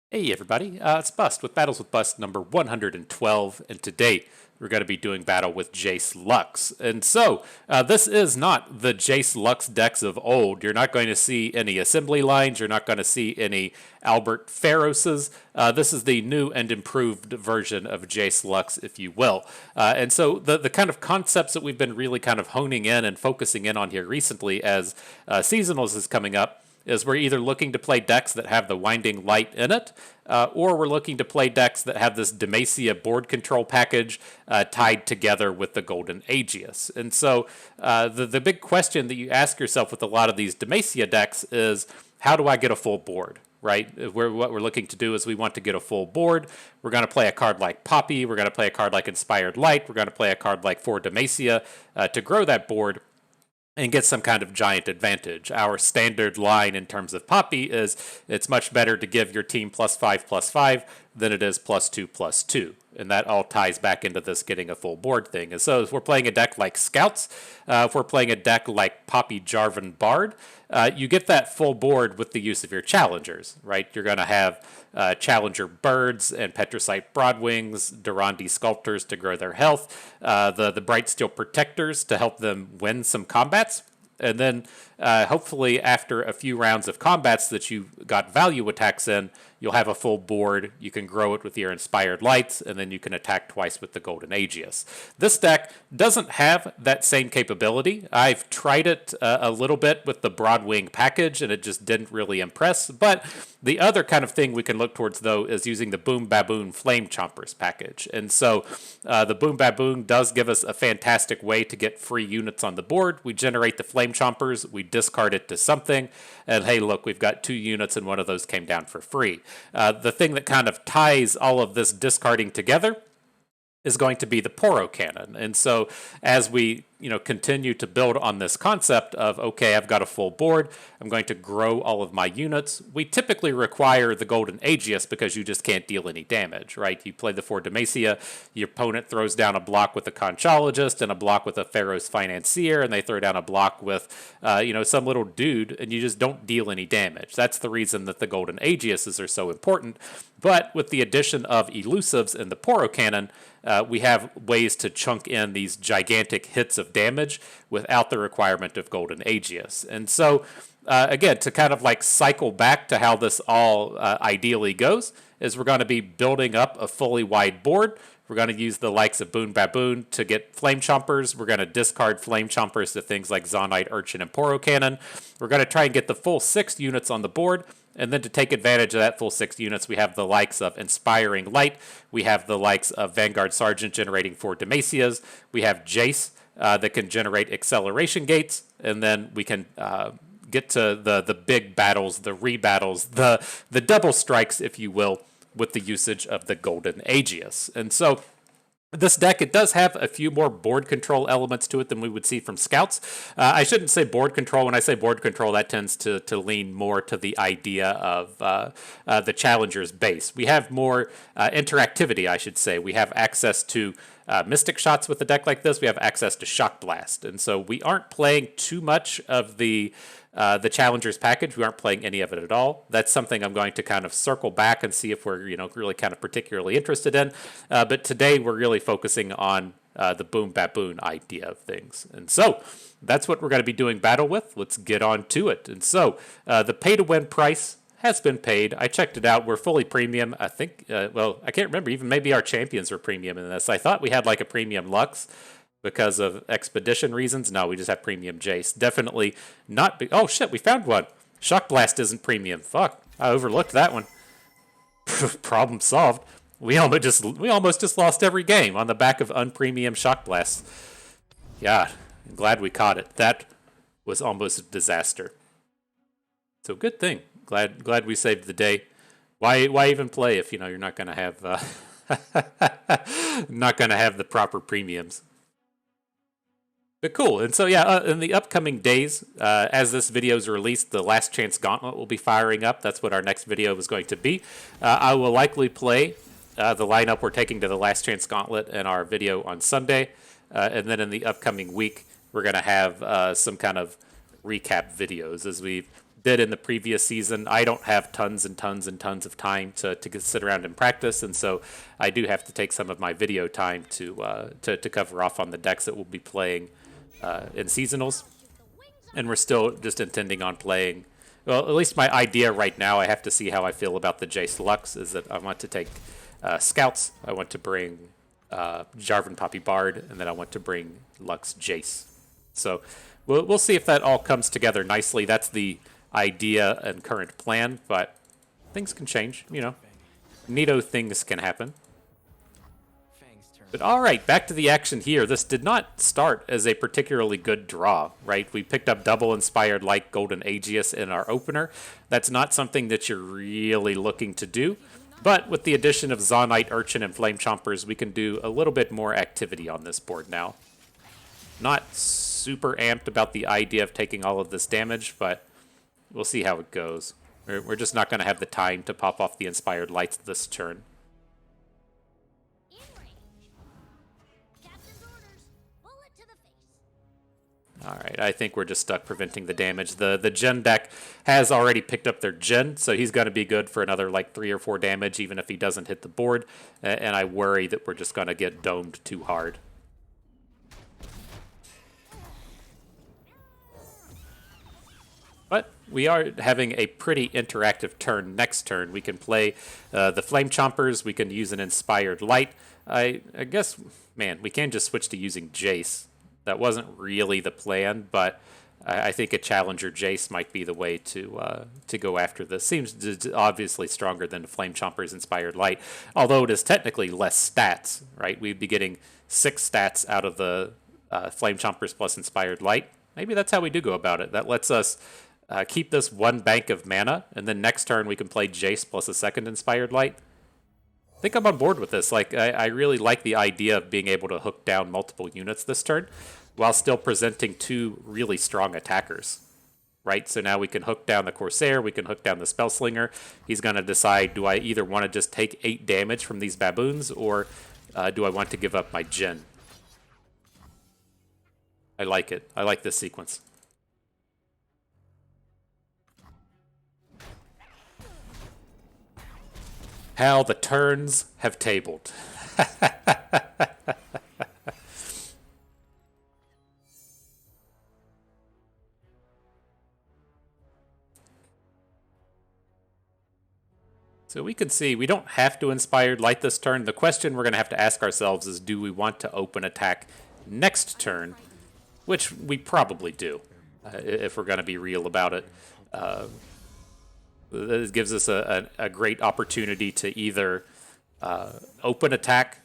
Hey everybody, it's Bust with Battles with Bust number 112, and today we're going to be doing battle with Jayce Lux. And so, this is not the Jayce Lux decks of old. You're not going to see any assembly lines, you're not going to see any Albert Pharoses. This is the new and improved version of Jayce Lux, if you will. And so, the kind of concepts that we've been really kind of honing in and focusing in on here recently as Seasonals is coming up is we're either looking to play decks that have the Winding Light in it, or we're looking to play decks that have this Demacia board control package tied together with the Golden Aegis. And so the big question that you ask yourself with a lot of these Demacia decks is, how do I get a full board? Right? What we're looking to do is we want to get a full board. We're going to play a card like Poppy. We're going to play a card like Inspired Light. We're going to play a card like For Demacia to grow that board and get some kind of giant advantage. Our standard line in terms of Poppy is it's much better to give your team +5/+5 than it is +2/+2. And that all ties back into this getting a full board thing. And so if we're playing a deck like Scouts, if we're playing a deck like Poppy Jarvan Bard, you get that full board with the use of your challengers, right? You're going to have Challenger Birds and Petricite Broadwings, Durandi Sculptors to grow their health, the Bright Steel Protectors to help them win some combats. And then hopefully after a few rounds of combats that you got value attacks in, you'll have a full board. You can grow it with your Inspired Lights, and then you can attack twice with the Golden Aegis. This deck doesn't have that same capability. I've tried it a little bit with the Broadwing package, and it just didn't really impress. But the other kind of thing we can look towards, though, is using the Boom Baboon Flame Chompers package. And so the Boom Baboon does give us a fantastic way to get free units on the board. We generate the Flame Chompers, we discard it to something, and hey, look, we've got 2 units, and one of those came down for free. The thing that kind of ties all of this discarding together is going to be the Poro Cannon. And so as we continue to build on this concept of, okay, I've got a full board, I'm going to grow all of my units. We typically require the Golden Aegis because you just can't deal any damage, right? You play the For Demacia, your opponent throws down a block with a Conchologist and a block with a Pharaoh's Financier, and they throw down a block with, some little dude, and you just don't deal any damage. That's the reason that the Golden Aegises are so important. But with the addition of Elusives in the Poro Cannon, we have ways to chunk in these gigantic hits of damage without the requirement of Golden Aegis. And so, again, to kind of like cycle back to how this all ideally goes, is we're going to be building up a fully wide board. We're going to use the likes of Boom Baboon to get Flame Chompers. We're going to discard Flame Chompers to things like Zonite, Urchin, and Poro Cannon. We're going to try and get the full 6 units on the board. And then to take advantage of that full 6 units, we have the likes of Inspiring Light. We have the likes of Vanguard Sergeant generating 4 Demacias. We have Jayce that can generate Acceleration Gates. And then we can get to the big battles, the rebattles, the double strikes, if you will, with the usage of the Golden Aegis. And so this deck, it does have a few more board control elements to it than we would see from Scouts. I shouldn't say board control. When I say board control, that tends to lean more to the idea of the Challenger's base. We have more interactivity, I should say. We have access to Mystic Shots with a deck like this. We have access to Shock Blast. And so we aren't playing too much of the Challenger's package. We aren't playing any of it at all. That's something I'm going to kind of circle back and see if we're really kind of particularly interested in. But today we're really focusing on the Boom Baboon idea of things. And so that's what we're going to be doing battle with. Let's get on to it. And so the pay-to-win price has been paid. I checked it out. We're fully premium. I think, I can't remember. Even maybe our champions are premium in this. I thought we had like a premium Lux because of expedition reasons. No, we just have premium Jayce. Definitely not. Oh shit, we found one. Shock Blast isn't premium. Fuck, I overlooked that one. Problem solved. We almost just lost every game on the back of unpremium Shock Blast. Yeah, I'm glad we caught it. That was almost a disaster. So good thing. Glad we saved the day. Why even play if you're not going to have not going to have the proper premiums? But cool. And so, yeah, in the upcoming days, as this video is released, the Last Chance Gauntlet will be firing up. That's what our next video is going to be. I will likely play the lineup we're taking to the Last Chance Gauntlet in our video on Sunday. And then in the upcoming week, we're going to have some kind of recap videos as we've did in the previous season, I don't have tons and tons and tons of time to sit around and practice, and so I do have to take some of my video time to cover off on the decks that we'll be playing in seasonals. And we're still just intending on playing. Well, at least my idea right now, I have to see how I feel about the Jayce Lux, is that I want to take Scouts. I want to bring Jarvan Poppy Bard, and then I want to bring Lux Jayce. So we'll see if that all comes together nicely. That's the idea and current plan, but things can change, you know. Neato things can happen. But all right, back to the action here. This did not start as a particularly good draw, right? We picked up double Inspired Light Golden Aegis in our opener. That's not something that you're really looking to do. But with the addition of Zaunite, Urchin, and Flame Chompers, we can do a little bit more activity on this board now. Not super amped about the idea of taking all of this damage, but we'll see how it goes. We're just not going to have the time to pop off the Inspired Lights this turn. Alright, I think we're just stuck preventing the damage. The Gen deck has already picked up their Gen, so he's going to be good for another like 3 or 4 damage, even if he doesn't hit the board. And I worry that we're just going to get domed too hard. But we are having a pretty interactive turn next turn. We can play the Flame Chompers. We can use an Inspired Light. I guess, man, we can just switch to using Jayce. That wasn't really the plan, but I think a Challenger Jayce might be the way to go after this. Seems obviously stronger than the Flame Chomper's Inspired Light, although it is technically less stats, right? We'd be getting 6 stats out of the Flame Chompers plus Inspired Light. Maybe that's how we do go about it. That lets us keep this 1 bank of mana, and then next turn we can play Jayce plus a second Inspired Light. I think I'm on board with this. Like, I really like the idea of being able to hook down multiple units this turn while still presenting 2 really strong attackers, right? So now we can hook down the Corsair, we can hook down the Spellslinger. He's going to decide, do I either want to just take 8 damage from these baboons, or do I want to give up my Gen? I like it. I like this sequence. How the turns have tabled. So we can see we don't have to Inspired Light this turn. The question we're going to have to ask ourselves is, do we want to open attack next turn? Which we probably do, if we're going to be real about it. This gives us a great opportunity to either open attack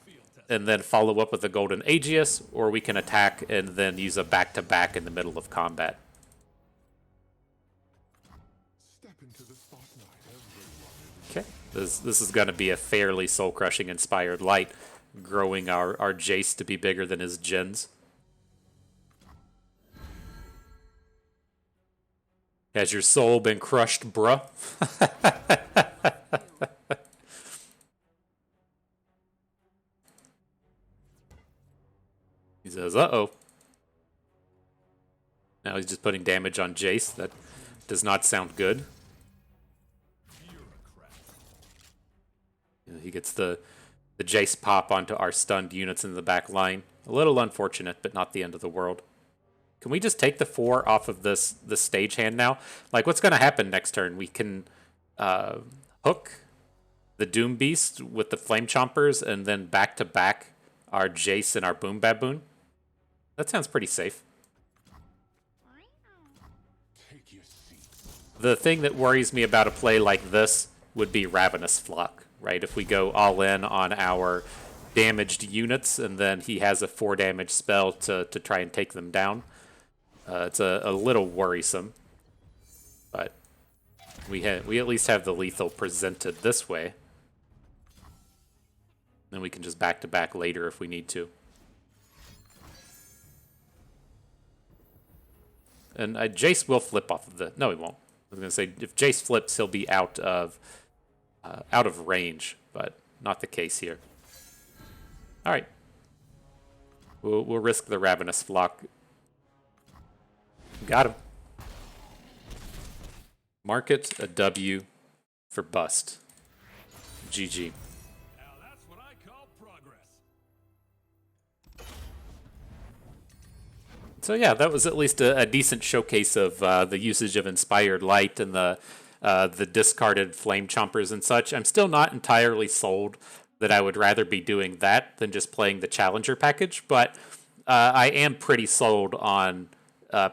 and then follow up with a Golden Aegis, or we can attack and then use a back-to-back in the middle of combat. Okay, this is going to be a fairly soul-crushing Inspired Light, growing our Jayce to be bigger than his Gens. Has your soul been crushed, bruh? He says, uh-oh. Now he's just putting damage on Jayce. That does not sound good. He gets the Jayce pop onto our stunned units in the back line. A little unfortunate, but not the end of the world. Can we just take the 4 off of this stagehand now? Like, what's going to happen next turn? We can hook the Doom Beast with the Flame Chompers and then back-to-back our Jayce and our Boom Baboon. That sounds pretty safe. The thing that worries me about a play like this would be Ravenous Flock, right? If we go all in on our damaged units and then he has a 4 damage spell to try and take them down. It's a little worrisome, but we at least have the lethal presented this way. Then we can just back-to-back later if we need to. And Jayce will flip off of the... No, he won't. I was going to say, if Jayce flips, he'll be out of range, but not the case here. All right. We'll risk the Ravenous Flock. Got him. Mark it a W for bust. GG. Now that's what I call progress. So yeah, that was at least a decent showcase of the usage of Inspired Light and the discarded Flame Chompers and such. I'm still not entirely sold that I would rather be doing that than just playing the Challenger package, but I am pretty sold on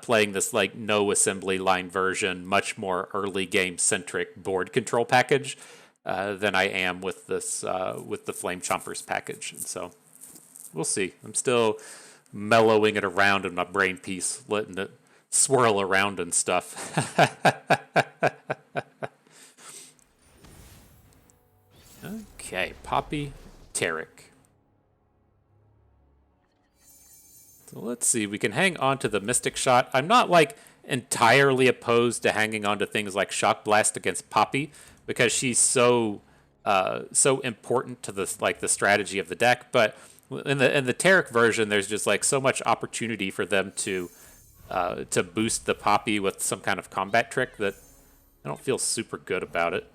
playing this like no assembly line version, much more early game centric board control package than I am with this with the Flame Chompers package. And so we'll see. I'm still mellowing it around in my brain piece, letting it swirl around and stuff. Okay, Poppy, Tarek. So let's see. We can hang on to the Mystic Shot. I'm not like entirely opposed to hanging on to things like Shock Blast against Poppy because she's so so important to the like the strategy of the deck. But in the Tarek version, there's just like so much opportunity for them to boost the Poppy with some kind of combat trick that I don't feel super good about it.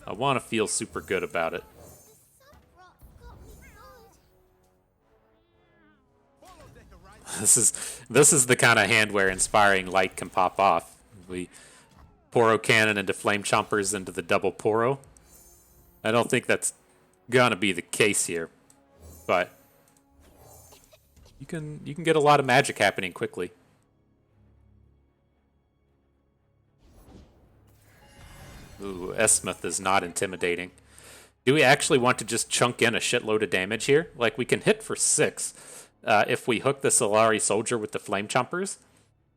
I want to feel super good about it. This is the kind of hand where Inspiring Light can pop off. We Poro Cannon into Flame Chompers into the double Poro. I don't think that's gonna be the case here, but you can get a lot of magic happening quickly. Ooh, Esmuth is not intimidating. Do we actually want to just chunk in a shitload of damage here? Like, we can hit for 6 if we hook the Solari Soldier with the Flame Chompers.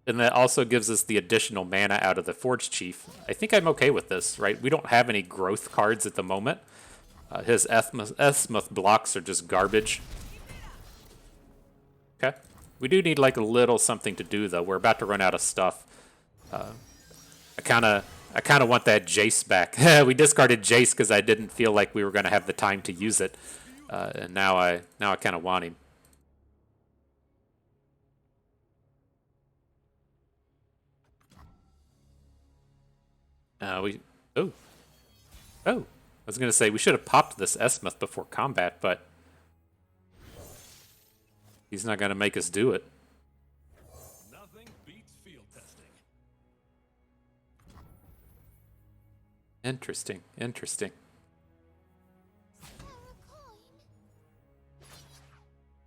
And that also gives us the additional mana out of the Forge Chief. I think I'm okay with this, right? We don't have any growth cards at the moment. His Esmuth blocks are just garbage. Okay. We do need like a little something to do, though. We're about to run out of stuff. I kind of want that Jayce back. We discarded Jayce because I didn't feel like we were going to have the time to use it. And now I kind of want him. Oh. I was going to say we should have popped this Esmuth before combat, but he's not going to make us do it. Nothing beats field testing. Interesting.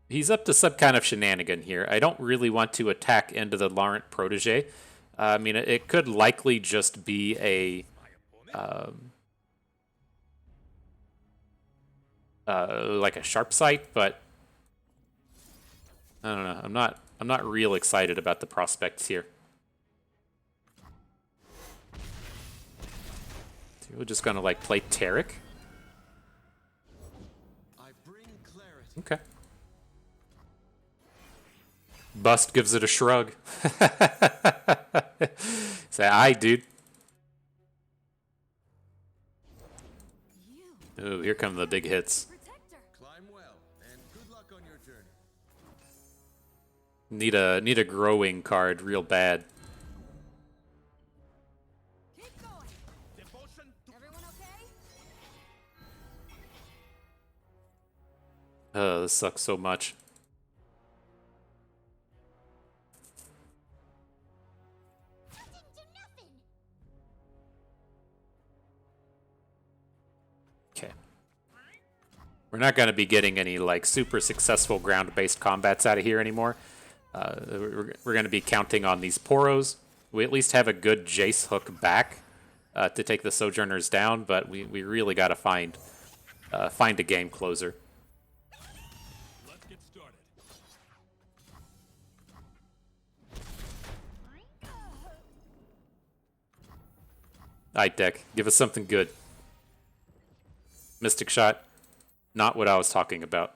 He's up to some kind of shenanigan here. I don't really want to attack into the Laurent Protege. I mean, it could likely just be a like a sharp sight, but I don't know. I'm not real excited about the prospects here. So we're just gonna like play Tarek. Okay. Bust gives it a shrug. Say, aye, dude. Ooh, here come the big hits. Climb well, and good luck on your journey. Need a growing card real bad. Keep going. Everyone okay? Oh, this sucks so much. Okay. We're not going to be getting any like super successful ground-based combats out of here anymore. We're going to be counting on these Poros. We at least have a good Jayce hook back to take the Sojourners down, but we really got to find a game closer. Let's get started. Alright, deck. Give us something good. Mystic Shot. Not what I was talking about.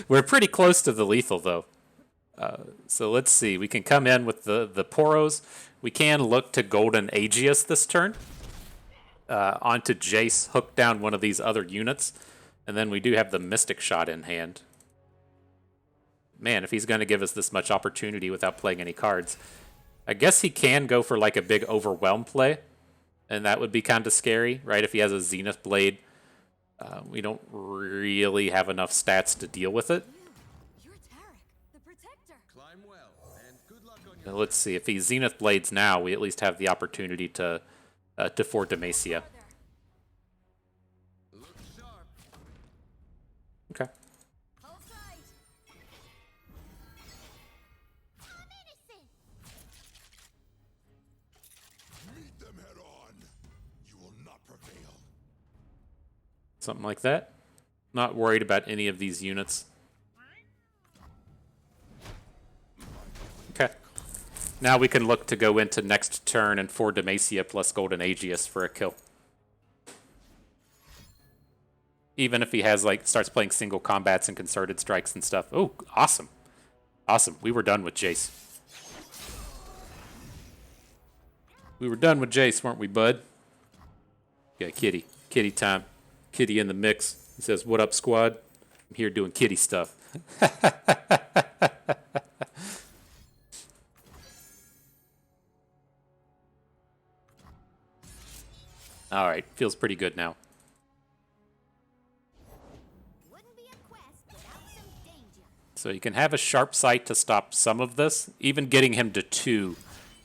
We're pretty close to the lethal, though. So let's see. We can come in with the Poros. We can look to Golden Aegeus this turn. Onto Jayce, hook down one of these other units. And then we do have the Mystic Shot in hand. Man, if he's going to give us this much opportunity without playing any cards, I guess he can go for like a big overwhelm play, and that would be kind of scary, right? If he has a Zenith Blade, we don't really have enough stats to deal with it. You're Tarek, the protector. Climb well, and good luck on Now, your let's see, if he Zenith Blades now, we at least have the opportunity to for Demacia. look sharp. Okay. Hold tight. I'm innocent. Meet them head on. You will not prevail. Something like that. Not worried about any of these units. Okay. Now we can look to go into next turn and for Demacia plus Golden Aegis for a kill. Even if he has like starts playing single combats and concerted strikes and stuff. Oh, awesome. Awesome. We were done with Jayce. We were done with Jayce, weren't we, bud? Yeah, kitty. Kitty time. Kitty in the mix. He says, "What up, squad? I'm here doing kitty stuff." All right, feels pretty good now. Wouldn't be a quest without some danger. So you can have a sharp sight to stop some of this. Even getting him to 2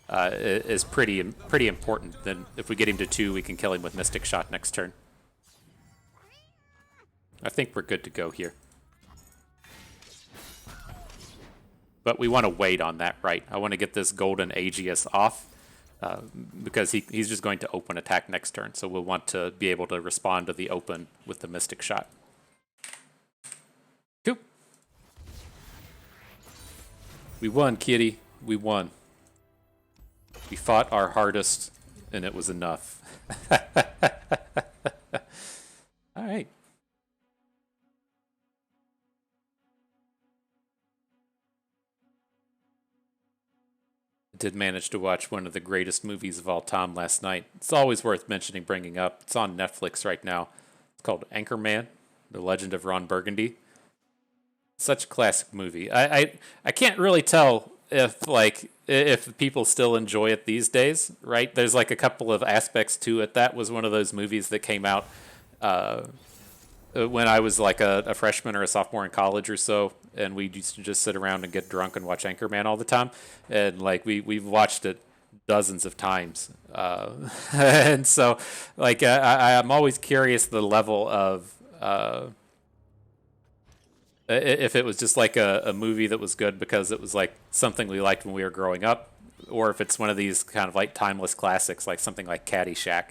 is pretty important. Then if we get him to 2, we can kill him with Mystic Shot next turn. I think we're good to go here. But we want to wait on that, right? I want to get this Golden Aegis off because he's just going to open attack next turn. So we'll want to be able to respond to the open with the Mystic Shot. Cool. We won, kitty. We won. We fought our hardest, and it was enough. All right. I did manage to watch one of the greatest movies of all time last night. It's always worth mentioning, bringing up. It's on Netflix right now. It's called Anchorman, The Legend of Ron Burgundy. Such a classic movie. I can't really tell if people still enjoy it these days, right? There's like a couple of aspects to it. That was one of those movies that came out when I was like a freshman or a sophomore in college or so, and we used to just sit around and get drunk and watch Anchorman all the time, and like we've watched it dozens of times, and so like I'm always curious the level of if it was just like a movie that was good because it was like something we liked when we were growing up, or if it's one of these kind of like timeless classics, like something like Caddyshack,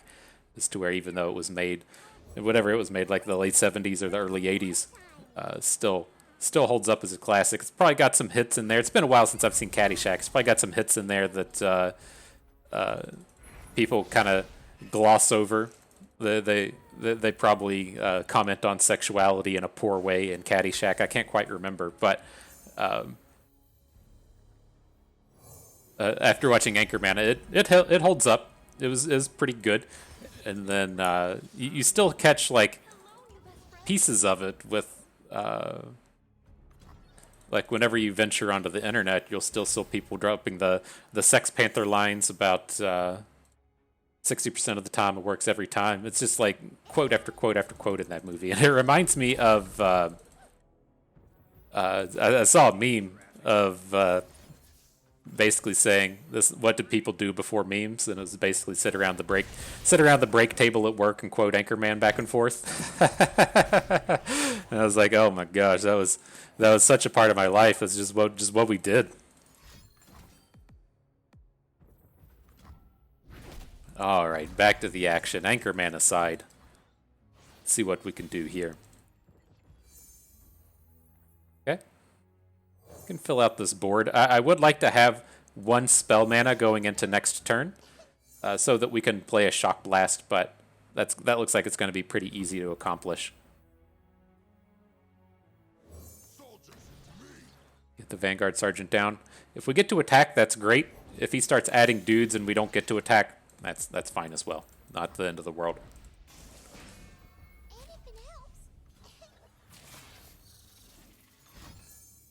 as to where even though it was made, whatever it was made, like the late 70s or the early 80s, still holds up as a classic. It's probably got some hits in there. It's been a while since I've seen Caddyshack. It's probably got some hits in there that people kind of gloss over. They probably comment on sexuality in a poor way in Caddyshack. I can't quite remember, but after watching Anchorman, it holds up. It was pretty good, and then you still catch like pieces of it with like whenever you venture onto the internet, you'll still see people dropping the Sex Panther lines about 60% of the time it works every time. It's just like quote after quote after quote in that movie, and it reminds me of I saw a meme of basically saying this: what did people do before memes? And it was basically sit around the break table at work and quote Anchorman back and forth. And I was like, oh my gosh, that was such a part of my life. It's just what we did. All right, back to the action. Anchorman aside, let's see what we can do here. Okay. We can fill out this board. I would like to have one spell mana going into next turn so that we can play a Shock Blast, but that looks like it's going to be pretty easy to accomplish. Get the Vanguard Sergeant down. If we get to attack, that's great. If he starts adding dudes and we don't get to attack, that's fine as well. Not the end of the world. Anything else?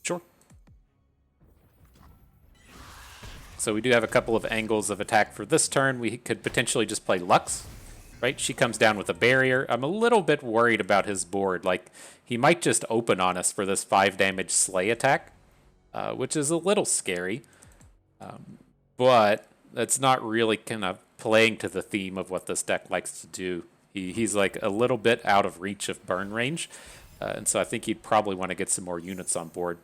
Sure. So we do have a couple of angles of attack for this turn. We could potentially just play Lux, right? She comes down with a barrier. I'm a little bit worried about his board. Like, he might just open on us for this 5 damage slay attack, which is a little scary. But that's not really kind of playing to the theme of what this deck likes to do. He's like a little bit out of reach of burn range, and so I think he'd probably want to get some more units on board.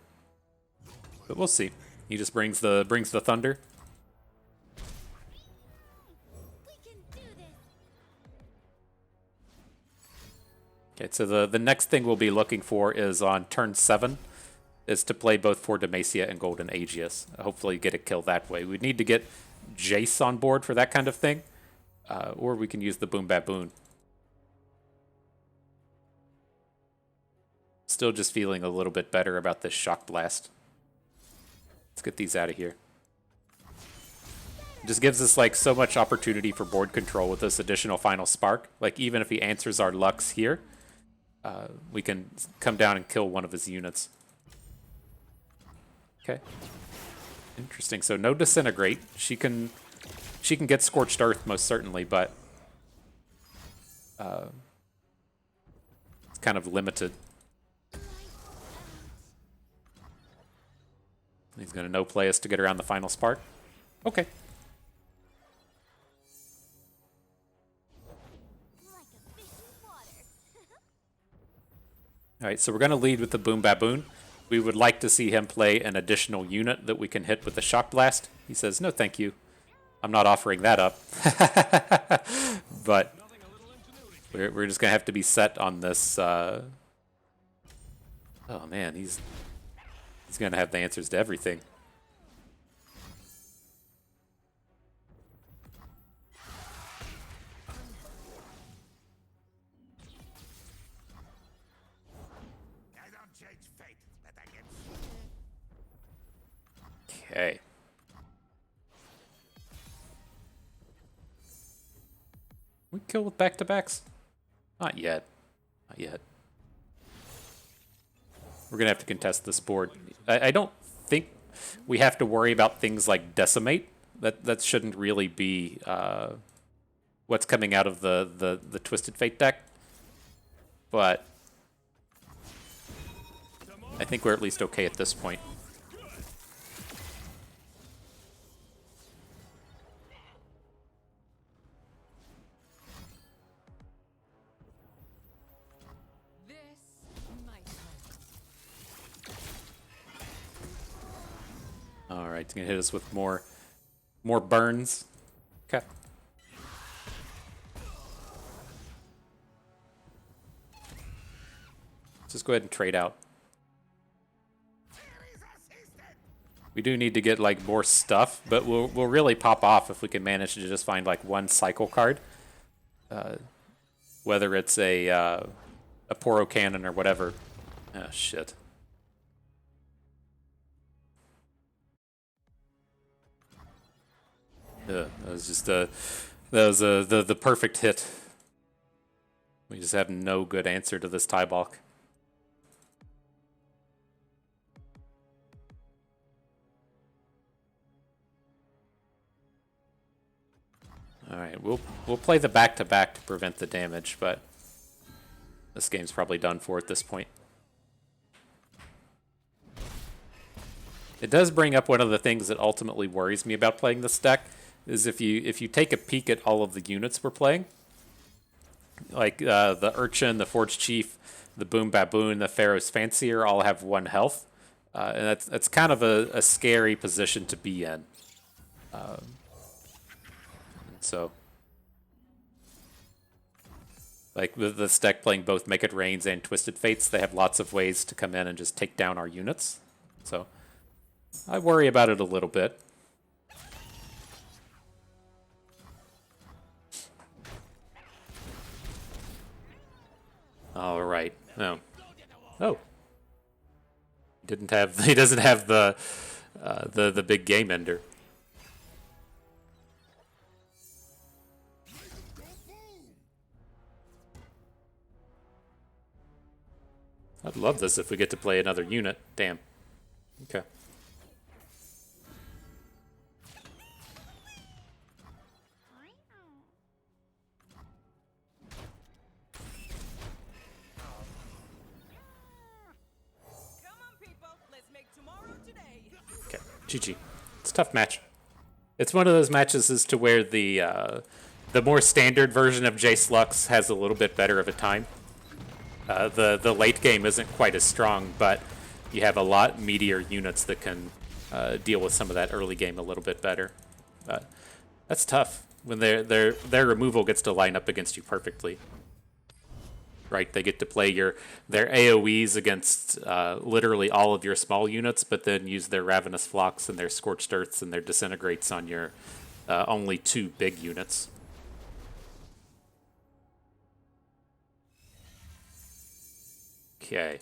But we'll see. He just brings the thunder. We can do this. Okay, so the next thing we'll be looking for is on turn 7, is to play both for Demacia and Golden Aegis. Hopefully get a kill that way. We need to get Jayce on board for that kind of thing, or we can use the Boom Baboon. Still just feeling a little bit better about this Shock Blast. Let's get these out of here. It just gives us like so much opportunity for board control with this additional Final Spark. Like even if he answers our Lux here, we can come down and kill one of his units. Okay. Interesting. So no Disintegrate. She can get Scorched Earth most certainly, but it's kind of limited. He's going to no-play us to get around the Final Spark. Okay. Like a fish in water. All right, so we're going to lead with the Boom Baboon. We would like to see him play an additional unit that we can hit with the Shock Blast. He says, no, thank you. I'm not offering that up. But we're just going to have to be set on this. Oh, man, he's going to have the answers to everything. I don't change fate, but I get Okay. We kill with back-to-backs? Not yet. Not yet. We're going to have to contest this board. I don't think we have to worry about things like Decimate. That shouldn't really be what's coming out of the Twisted Fate deck. But I think we're at least okay at this point. This might hurt. All right, it's gonna hit us with more burns. Okay. Let's just go ahead and trade out. We do need to get like more stuff, but we'll really pop off if we can manage to just find like one cycle card, whether it's a Poro Cannon or whatever. Oh shit. That was just the perfect hit. We just have no good answer to this tie balk. All right, we'll play the back-to-back to prevent the damage, but this game's probably done for at this point. It does bring up one of the things that ultimately worries me about playing this deck, is if you take a peek at all of the units we're playing, like the Urchin, the Forge Chief, the Boom Baboon, the Pharaoh's Fancier all have 1 health, and that's kind of a scary position to be in. So, like with this deck playing both Make It Rains and Twisted Fates, they have lots of ways to come in and just take down our units. So, I worry about it a little bit. All right. Oh. Oh. He doesn't have the big game ender. I'd love this if we get to play another unit. Damn. Okay. GG. It's a tough match. It's one of those matches as to where the more standard version of Jayce Lux has a little bit better of a time. The late game isn't quite as strong, but you have a lot meatier units that can deal with some of that early game a little bit better. But that's tough when their removal gets to line up against you perfectly. Right, they get to play their AoEs against literally all of your small units, but then use their Ravenous Flocks and their Scorched Earths and their Disintegrates on your only 2 big units. Okay.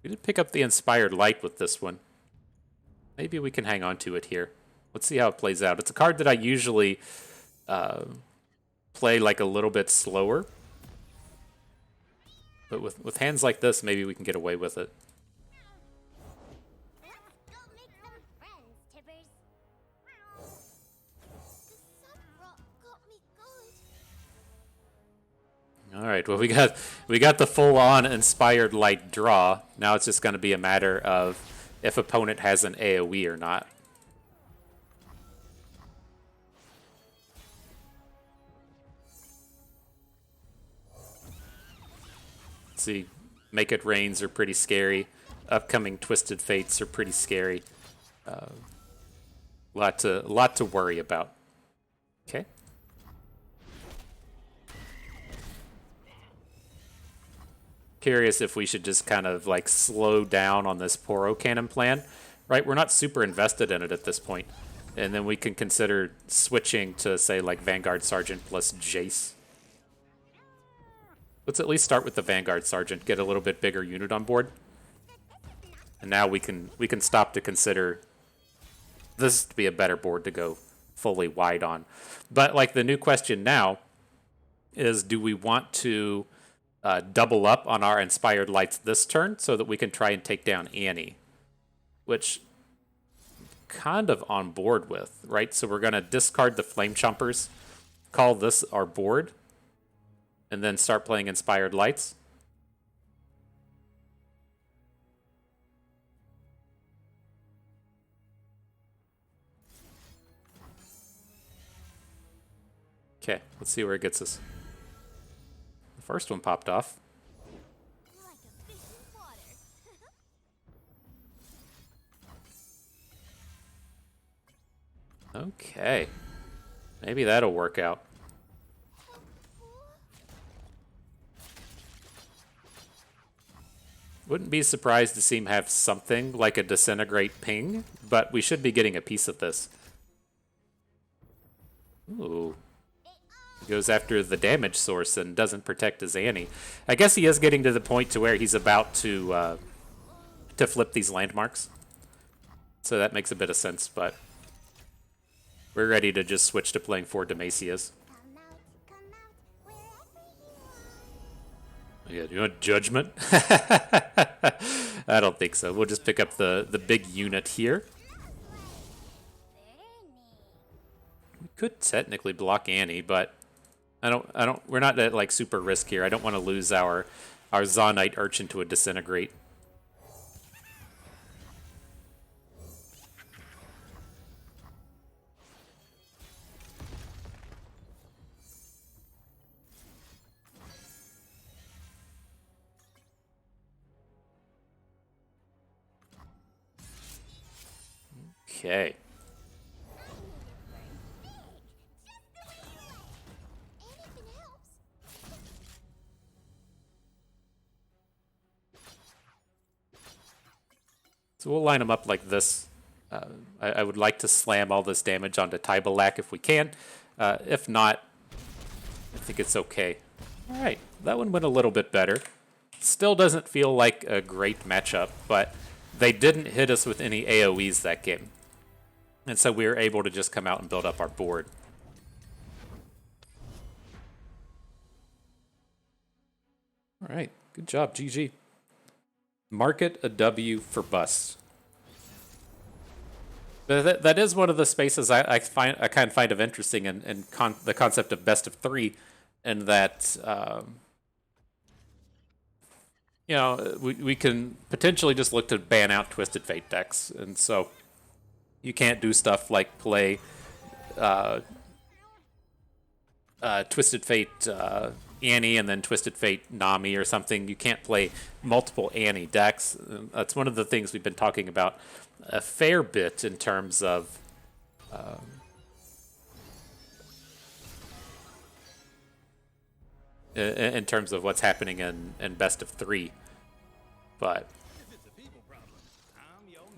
We did pick up the Inspired Light with this one. Maybe we can hang on to it here. Let's see how it plays out. It's a card that I usually play like a little bit slower. But with hands like this, maybe we can get away with it. Let's go make some friends, Tippers. The sun rock got me good. All right, well we got the full-on Inspired Light draw. Now it's just going to be a matter of if opponent has an AoE or not. See, Make It Rains are pretty scary. Upcoming Twisted Fates are pretty scary. Lot to worry about. Okay. Curious if we should just kind of like slow down on this Poro Cannon plan. Right, we're not super invested in it at this point. And then we can consider switching to, say, like Vanguard Sergeant plus Jayce. Let's at least start with the Vanguard Sergeant, get a little bit bigger unit on board. And now we can stop to consider this to be a better board to go fully wide on. But like the new question now is, do we want to double up on our Inspired Lights this turn so that we can try and take down Annie? Which I'm kind of on board with, right? So we're going to discard the Flame Chompers, call this our board, and then start playing Inspired Lights. Okay, let's see where it gets us. The first one popped off. Like a fish in water. Okay. Maybe that'll work out. Wouldn't be surprised to see him have something like a Disintegrate ping, but we should be getting a piece of this. Ooh. He goes after the damage source and doesn't protect his Annie. I guess he is getting to the point to where he's about to flip these landmarks. So that makes a bit of sense, but we're ready to just switch to playing 4 Demacias. Come out, wherever you are. Yeah, do you want Judgment? I don't think so. We'll just pick up the big unit here. We could technically block Annie, but we're not at like super risk here. I don't want to lose our Zonite Urchin to a Disintegrate. Okay. Anything helps. So we'll line them up like this. I would like to slam all this damage onto Tybalak if we can. If not, I think it's okay. All right, that one went a little bit better. Still doesn't feel like a great matchup, but they didn't hit us with any AoEs that game. And so we were able to just come out and build up our board. All right, good job, GG. Market a W for bust. That is one of the spaces I kind of find of interesting in the concept of best of 3, and that we can potentially just look to ban out Twisted Fate decks, and so You can't do stuff like play Twisted Fate Annie and then Twisted Fate Nami or something. You can't play multiple Annie decks. That's one of the things we've been talking about a fair bit in terms of what's happening in best of three. But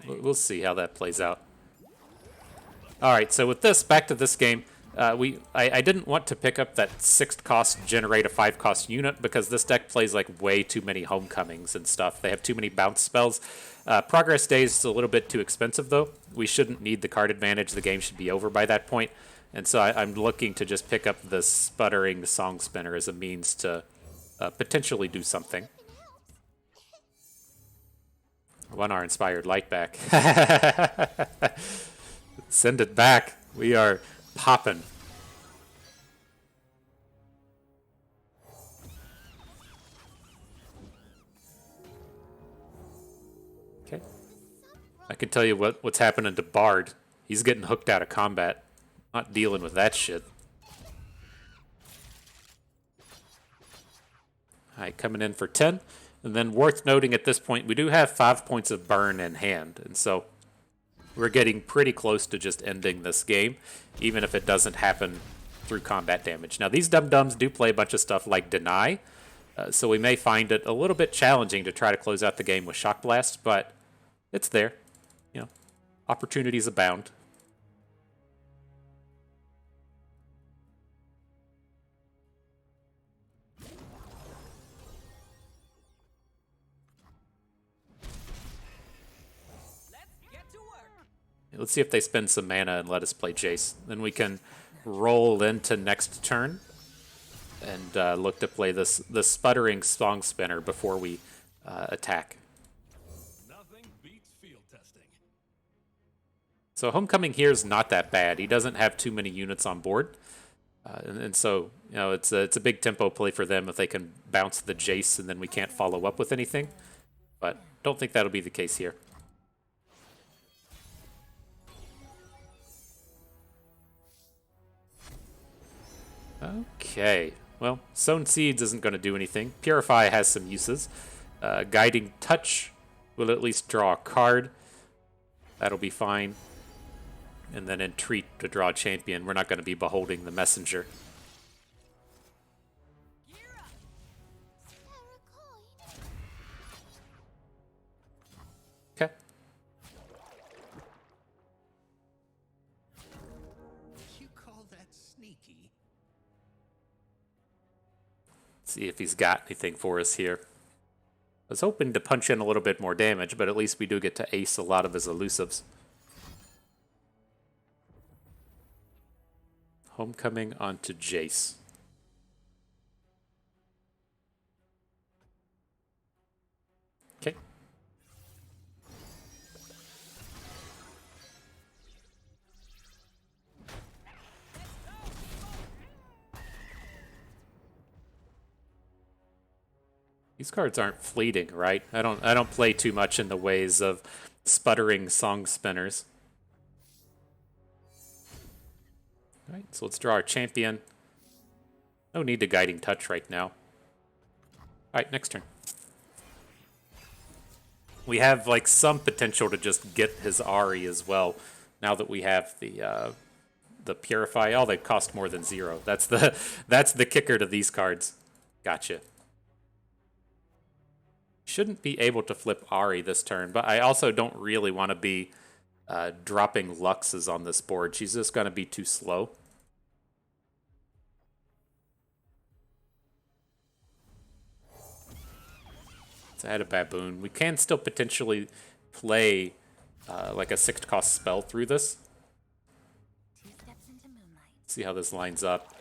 we'll see how that plays out. All right, so with this, back to this game. I didn't want to pick up that 6th cost generate a 5 cost unit because this deck plays like way too many homecomings and stuff. They have too many bounce spells. Progress Days is a little bit too expensive though. We shouldn't need the card advantage. The game should be over by that point. And so I'm looking to just pick up the Sputtering Song Spinner as a means to potentially do something. I want our Inspired Light back. Send it back. We are popping. Okay. I can tell you what's happening to Bard. He's getting hooked out of combat. Not dealing with that shit. Alright, coming in for 10. And then worth noting at this point, we do have 5 points of burn in hand. And so we're getting pretty close to just ending this game, even if it doesn't happen through combat damage. Now, these dum-dums do play a bunch of stuff like Deny, so we may find it a little bit challenging to try to close out the game with Shock Blast, but it's there. You know, opportunities abound. Let's see if they spend some mana and let us play Jayce. Then we can roll into next turn and look to play the Sputtering Song Spinner before we attack. Nothing beats field testing. So Homecoming here is not that bad. He doesn't have too many units on board. And so, you know, it's a big tempo play for them if they can bounce the Jayce and then we can't follow up with anything. But don't think that'll be the case here. Okay, well, Sown Seeds isn't going to do anything. Purify has some uses. Guiding Touch will at least draw a card. That'll be fine. And then Entreat to draw a champion. We're not going to be beholding the messenger. Okay. You call that sneaky? See if he's got anything for us here. I was hoping to punch in a little bit more damage, but at least we do get to ace a lot of his elusives. Homecoming onto Jayce. Okay. These cards aren't fleeting, right? I don't play too much in the ways of Sputtering Song Spinners. All right, so let's draw our champion. No need to Guiding Touch right now. All right, next turn. We have like some potential to just get his Ahri as well. Now that we have the Purify, oh, they cost more than 0. That's the kicker to these cards. Gotcha. Shouldn't be able to flip Ahri this turn, but I also don't really want to be dropping Luxes on this board. She's just going to be too slow. Let's add a Baboon. We can still potentially play like a 6th cost spell through this. 2 steps into moonlight. See how this lines up.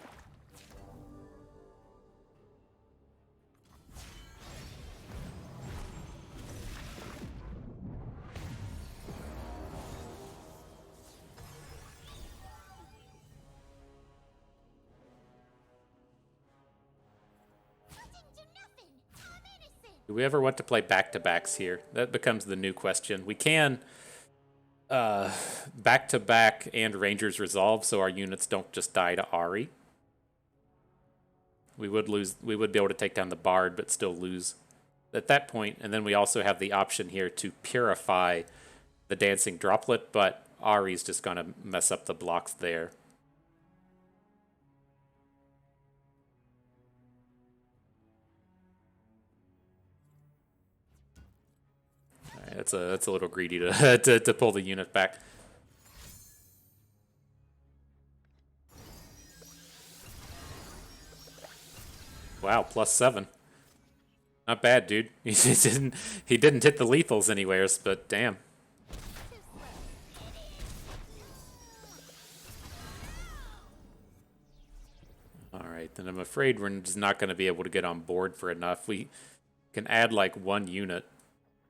Do we ever want to play back-to-backs here? That becomes the new question. We can back-to-back and Rangers Resolve, so our units don't just die to Ahri. We would be able to take down the Bard, but still lose at that point. And then we also have the option here to purify the Dancing Droplet, but Ahri's just going to mess up the blocks there. All right, that's a little greedy to, to pull the unit back. Wow, +7. Not bad, dude. He didn't hit the lethals anywheres, but damn. Alright, then I'm afraid we're just not going to be able to get on board for enough. We can add like one unit.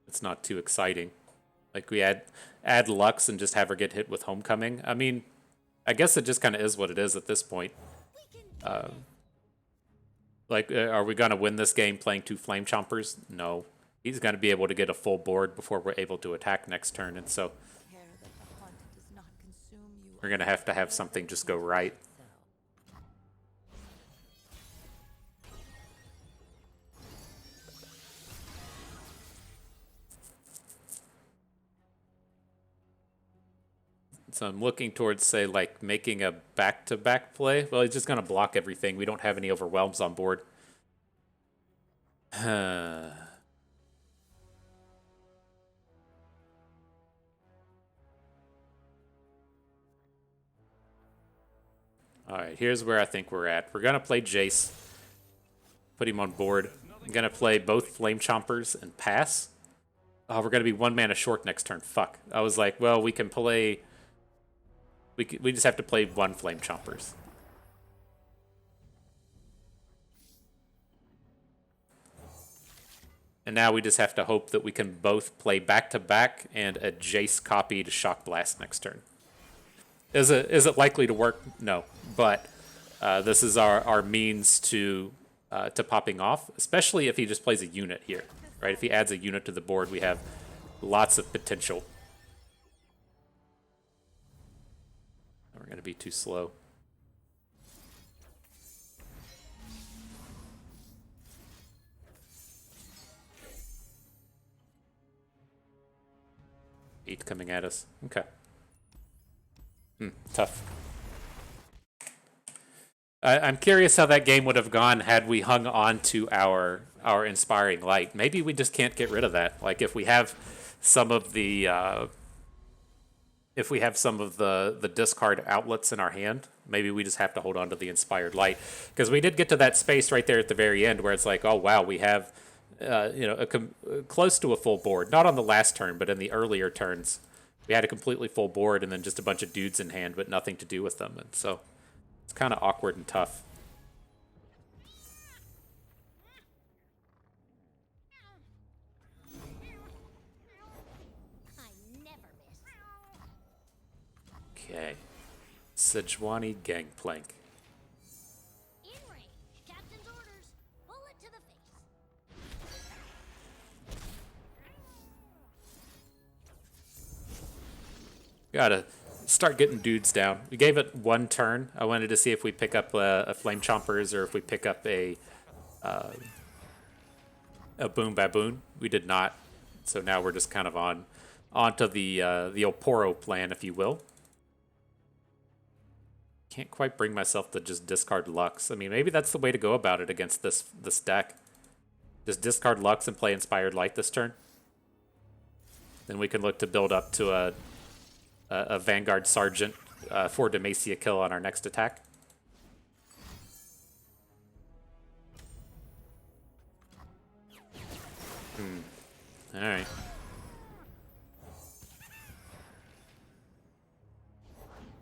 It's not too exciting. Like we add Lux and just have her get hit with Homecoming. I mean, I guess it just kind of is what it is at this point. Are we going to win this game playing 2 Flame Chompers? No. He's going to be able to get a full board before we're able to attack next turn, and so we're going to have something just go right. So I'm looking towards, say, like, making a back-to-back play. Well, he's just going to block everything. We don't have any overwhelms on board. Alright, here's where I think we're at. We're going to play Jayce. Put him on board. I'm going to play both Flame Chompers and pass. Oh, we're going to be 1 mana short next turn. Fuck. I was like, well, we can play... We just have to play 1 Flame Chompers. And now we just have to hope that we can both play back-to-back and a Jayce copy to Shock Blast next turn. Is it likely to work? No. But this is our means to popping off, especially if he just plays a unit here. Right? If he adds a unit to the board, we have lots of potential. We're going to be too slow. Eight coming at us. Okay. Tough. I'm curious how that game would have gone had we hung on to our Inspiring Light. Maybe we just can't get rid of that. Like if we have some of the the discard outlets in our hand, maybe we just have to hold on to the Inspired Light. Because we did get to that space right there at the very end where it's like, oh wow, we have close to a full board. Not on the last turn, but in the earlier turns, we had a completely full board and then just a bunch of dudes in hand, but nothing to do with them. And so it's kind of awkward and tough. Okay. Sejuani Gangplank. In range. Captain's orders. Bullet to the face. Gotta start getting dudes down. We gave it 1 turn. I wanted to see if we pick up a Flame Chompers or if we pick up a Boom Baboon. We did not. So now we're just kind of onto the Oporo plan, if you will. Can't quite bring myself to just discard Lux. I mean, maybe that's the way to go about it against this deck. Just discard Lux and play Inspired Light this turn. Then we can look to build up to a Vanguard Sergeant for Demacia kill on our next attack. Alright.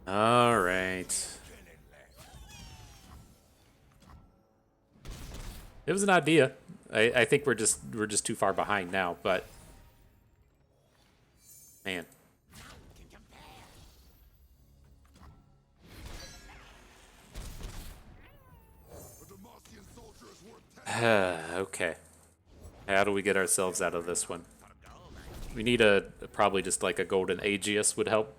Alright. It was an idea. I think we're just too far behind now, but man. Okay. How do we get ourselves out of this one? We need a probably just like a golden Aegis would help.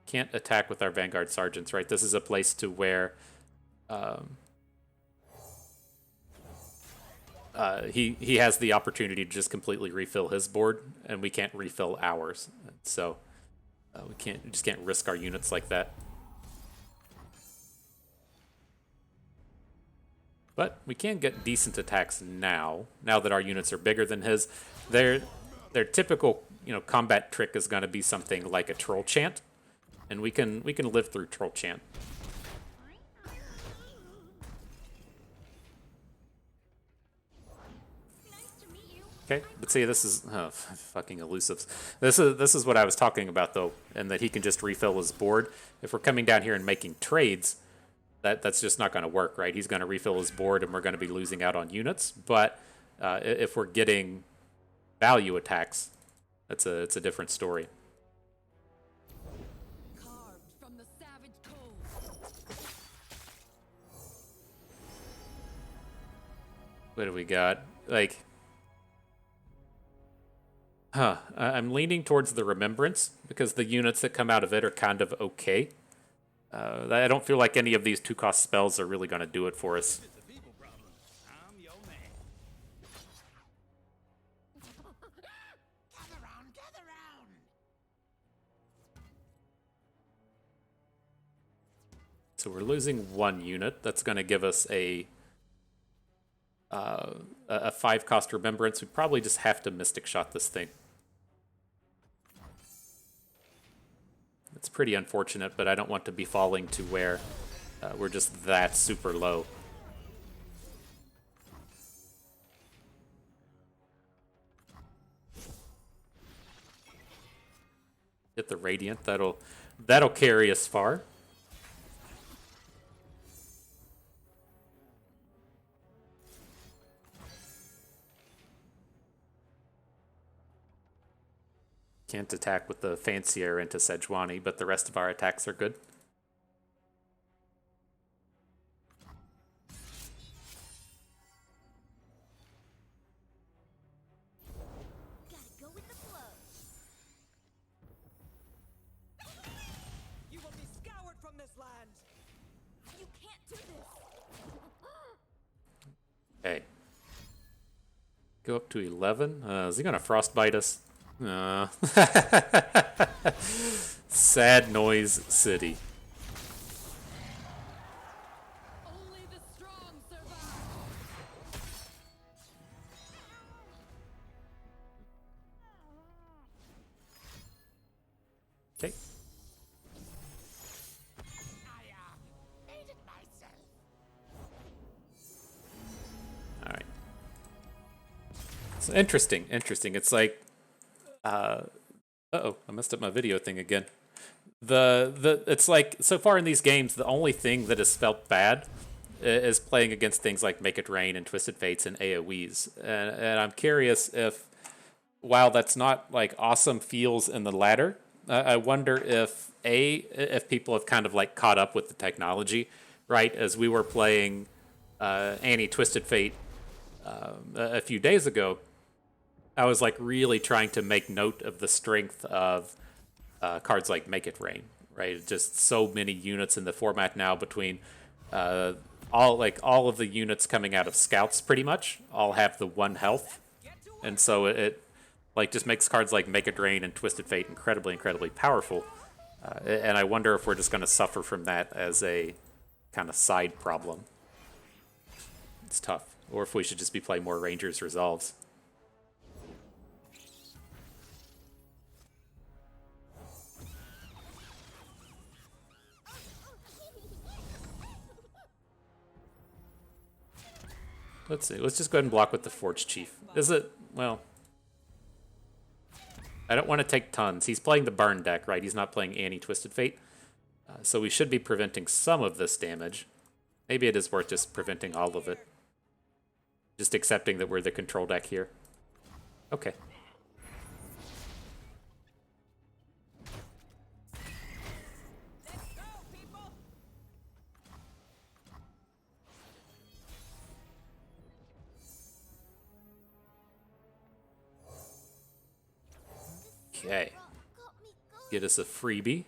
Can't attack with our Vanguard Sergeants, right? This is a place to where he has the opportunity to just completely refill his board, and we can't refill ours. So we just can't risk our units like that. But we can get decent attacks now that our units are bigger than his. Their typical combat trick is going to be something like a Troll Chant, and we can live through Troll Chant. Okay, but see, this is fucking elusives. This is what I was talking about though, and that he can just refill his board. If we're coming down here and making trades, that's just not going to work, right? He's going to refill his board, and we're going to be losing out on units. But if we're getting value attacks, it's a different story. Carved from the savage cold. What do we got? Like, I'm leaning towards the Remembrance because the units that come out of it are kind of okay. I don't feel like any of these 2-cost spells are really going to do it for us. It's a people problem. I'm your man. Gather round, gather round. So we're losing 1 unit. That's going to give us a 5-cost Remembrance. We probably just have to Mystic Shot this thing. It's pretty unfortunate, but I don't want to be falling to where we're just that super low. Get the Radiant. That'll carry us far. Can't attack with the Fancier into Sejuani, but the rest of our attacks are good. Gotta go with the flow. You will be scoured from this land. You can't do this. Okay. Go up to 11. Is he gonna Frostbite us? Sad Noise City. Only the strong survive. Okay. I ate it myself. All right. So interesting. It's like, uh-oh, I messed up my video thing again. It's like, so far in these games, the only thing that has felt bad is playing against things like Make It Rain and Twisted Fates and AoEs. And I'm curious if, while that's not like awesome feels in the latter, I wonder if people have kind of like caught up with the technology, right? As we were playing Annie Twisted Fate a few days ago, I was like really trying to make note of the strength of cards like Make It Rain, right? Just so many units in the format now between all of the units coming out of scouts pretty much all have the 1 health. And so it like just makes cards like Make It Rain and Twisted Fate incredibly powerful. And I wonder if we're just going to suffer from that as a kind of side problem. It's tough. Or if we should just be playing more Rangers Resolves. Let's see. Let's just go ahead and block with the Forge Chief. Is it? Well, I don't want to take tons. He's playing the burn deck, right? He's not playing Annie Twisted Fate. So we should be preventing some of this damage. Maybe it is worth just preventing all of it. Just accepting that we're the control deck here. Okay. Let's go, people. Okay. Get us a freebie.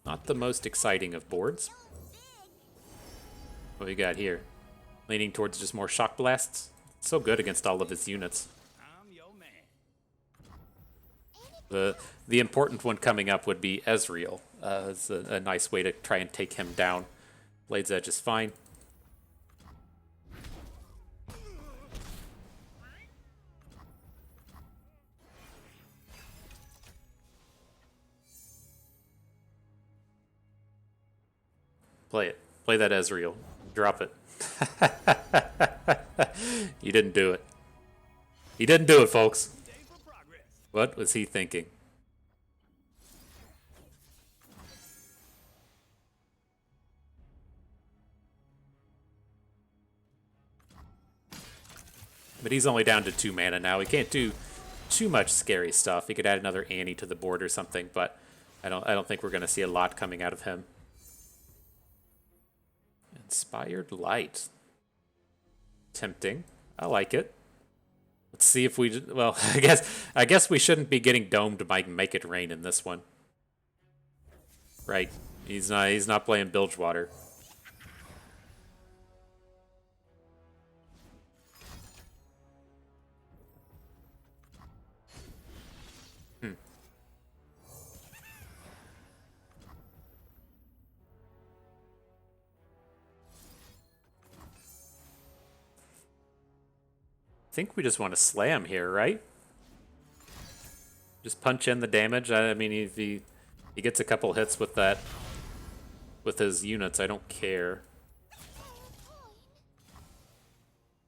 Not the most exciting of boards. What we got here? Leaning towards just more shock blasts. So good against all of his units. I'm your man. The important one coming up would be Ezreal. It's a nice way to try and take him down. Blade's Edge is fine. Play it. Play that Ezreal. Drop it. You didn't do it. He didn't do it, folks. Day for progress. What was he thinking? But he's only down to 2 mana now. He can't do too much scary stuff. He could add another Annie to the board or something, but I don't think we're going to see a lot coming out of him. Inspired Light. Tempting. I like it. Let's see if we... Well, I guess we shouldn't be getting domed by Make It Rain in this one. Right. He's not playing Bilgewater. I think we just want to slam here, right? Just punch in the damage. I mean, if he gets a couple hits with that, with his units, I don't care.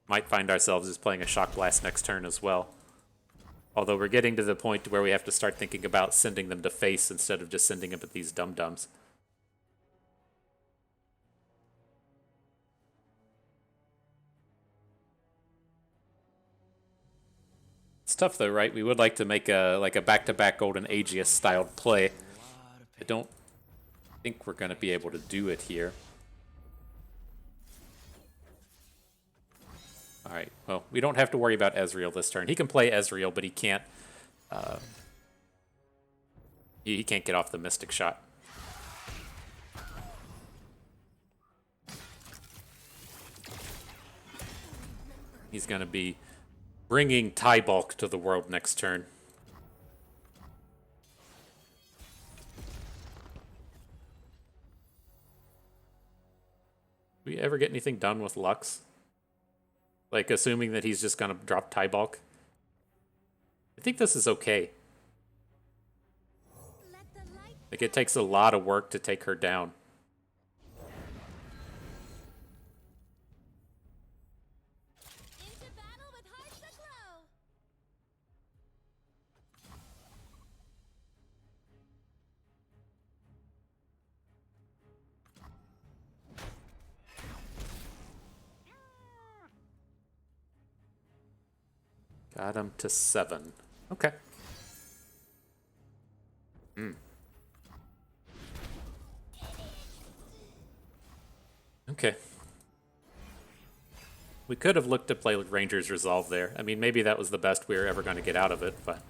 Might find ourselves just playing a Shock Blast next turn as well. Although we're getting to the point where we have to start thinking about sending them to face instead of just sending them at these dum-dums. It's tough though, right? We would like to make a back-to-back Golden Aegis styled play. I don't think we're going to be able to do it here. Alright, well, we don't have to worry about Ezreal this turn. He can play Ezreal, but he can't... he can't get off the Mystic Shot. He's going to be bringing Tybulk to the world next turn. Do we ever get anything done with Lux? Like, assuming that he's just going to drop Tybulk? I think this is okay. Like, it takes a lot of work to take her down. Into battle with hearts aglow. Got him to 7. Okay. Okay. We could have looked to play with Ranger's Resolve there. I mean, maybe that was the best we were ever going to get out of it, but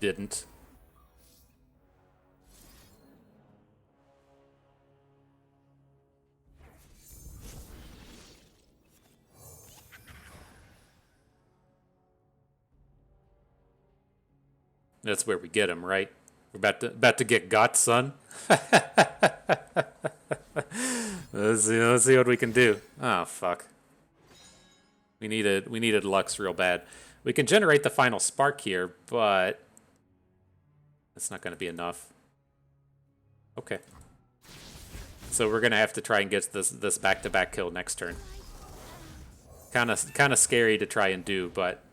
didn't. That's where we get him, right? We're about to get got, son. Let's see what we can do. Oh fuck. We needed Lux real bad. We can generate the final spark here, but that's not going to be enough. Okay. So we're gonna have to try and get this back-to-back kill next turn. Kind of scary to try and do, but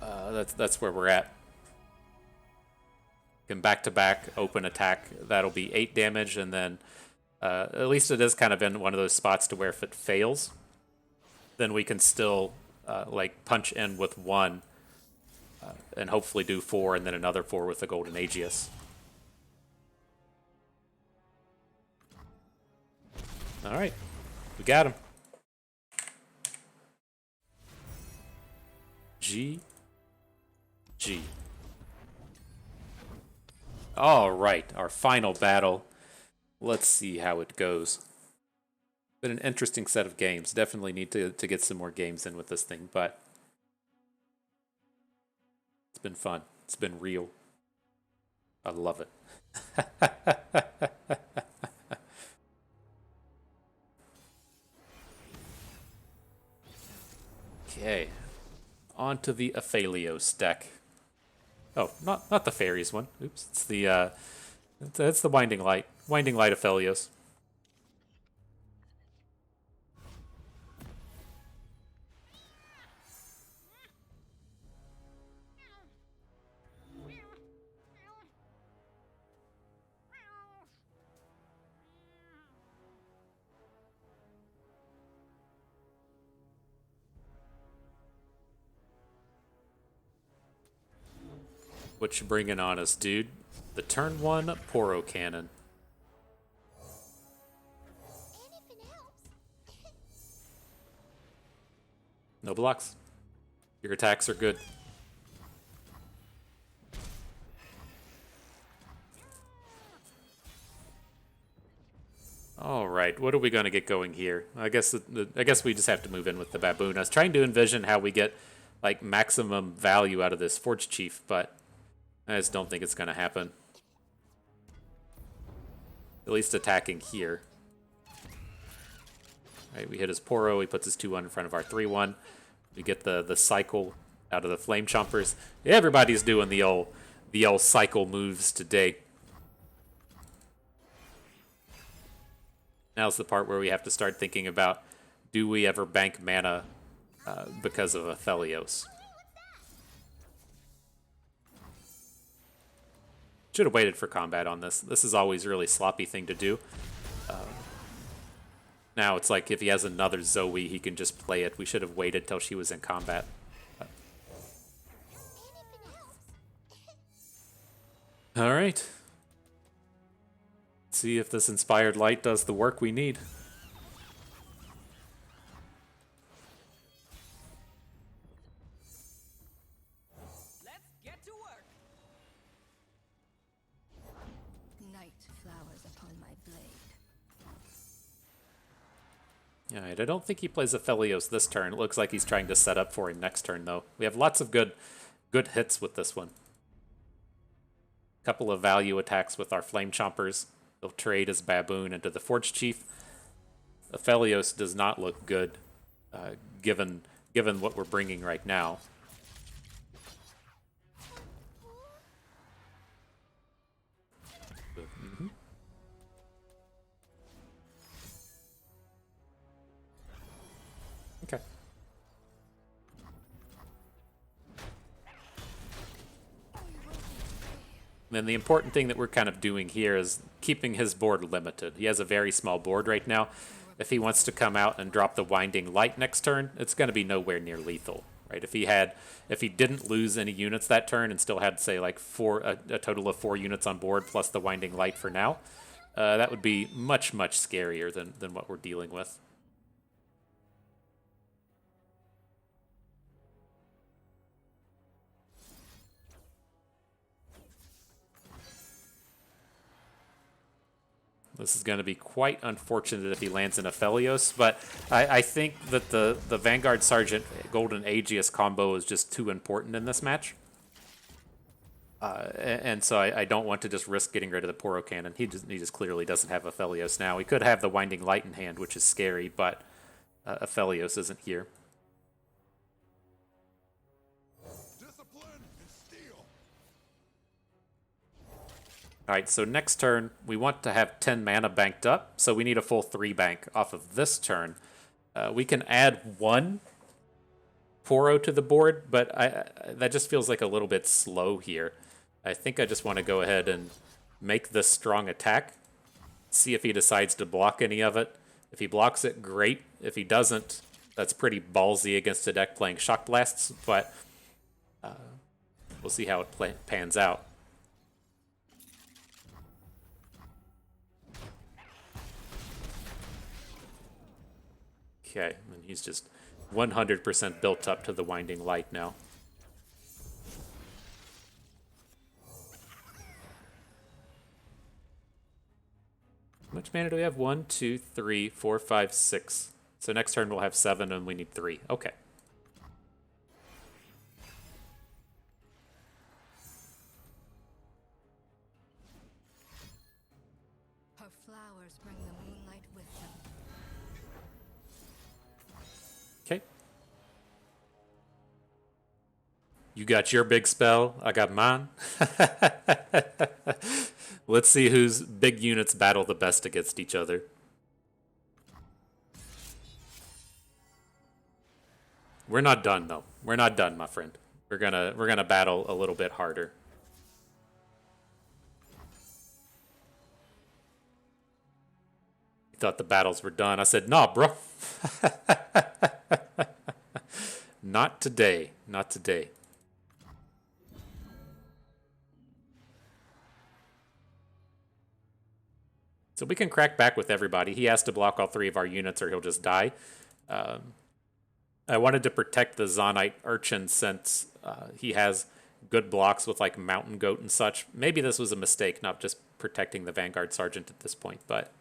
that's where we're at. Can back-to-back open attack. That'll be 8 damage, and then at least it is kind of in one of those spots to where if it fails, then we can still like punch in with 1 and hopefully do 4 and then another 4 with the Golden Aegis. All right, we got him. G. All right, our final battle. Let's see how it goes. Been an interesting set of games. Definitely need to get some more games in with this thing, but it's been fun. It's been real. I love it. Okay, on to the Aphelios deck. Oh, not the fairies one. Oops, it's the it's the Winding Light. Winding Light Aphelios. What you bringing on us, dude? The turn 1 Poro Cannon. Anything else? No blocks. Your attacks are good. All right, what are we going to get going here? I guess we just have to move in with the baboon. I was trying to envision how we get like maximum value out of this Forge Chief, but I just don't think it's going to happen. At least attacking here. All right, we hit his Poro. He puts his 2-1 in front of our 3-1. We get the cycle out of the Flame Chompers. Everybody's doing the old cycle moves today. Now's the part where we have to start thinking about, do we ever bank mana because of Aphelios? Should have waited for combat on this. This is always a really sloppy thing to do. Now it's like if he has another Zoe, he can just play it. We should have waited till she was in combat. All right. See if this Inspired Light does the work we need. Let's get to work. Night flowers upon my blade. Alright, I don't think he plays Aphelios this turn. It looks like he's trying to set up for him next turn, though. We have lots of good hits with this one. Couple of value attacks with our Flame Chompers. He'll trade his Baboon into the Forge Chief. Aphelios does not look good, given what we're bringing right now. Okay. Then the important thing that we're kind of doing here is keeping his board limited. He has a very small board right now. If he wants to come out and drop the Winding Light next turn, it's going to be nowhere near lethal, right? If he didn't lose any units that turn and still had, say, like a total of 4 units on board plus the Winding Light for now, that would be much, much scarier than what we're dealing with. This is going to be quite unfortunate if he lands in Aphelios, but I think that the Vanguard Sergeant Golden Aegis combo is just too important in this match. And so I don't want to just risk getting rid of the Poro Cannon. He just clearly doesn't have Aphelios now. He could have the Winding Light in hand, which is scary, but Aphelios isn't here. Discipline and steel. Alright, so next turn, we want to have 10 mana banked up, so we need a full 3 bank off of this turn. We can add 1 Poro to the board, but that just feels like a little bit slow here. I think I just want to go ahead and make this strong attack, see if he decides to block any of it. If he blocks it, great. If he doesn't, that's pretty ballsy against a deck playing Shock Blasts, but we'll see how it pans out. Okay, and he's just 100% built up to the Winding Light now. much mana do we have? 1, 2, 3, 4, 5, 6. So next turn we'll have 7 and we need 3. Okay. Her flowers bring the moonlight with them. Okay. You got your big spell. I got mine. Let's see whose big units battle the best against each other. We're not done though. We're not done, my friend. We're gonna battle a little bit harder. You thought the battles were done. I said, nah, bro. Not today. Not today. So we can crack back with everybody. He has to block all 3 of our units or he'll just die. I wanted to protect the Zonite Urchin since he has good blocks with like Mountain Goat and such. Maybe this was a mistake, not just protecting the Vanguard Sergeant at this point, but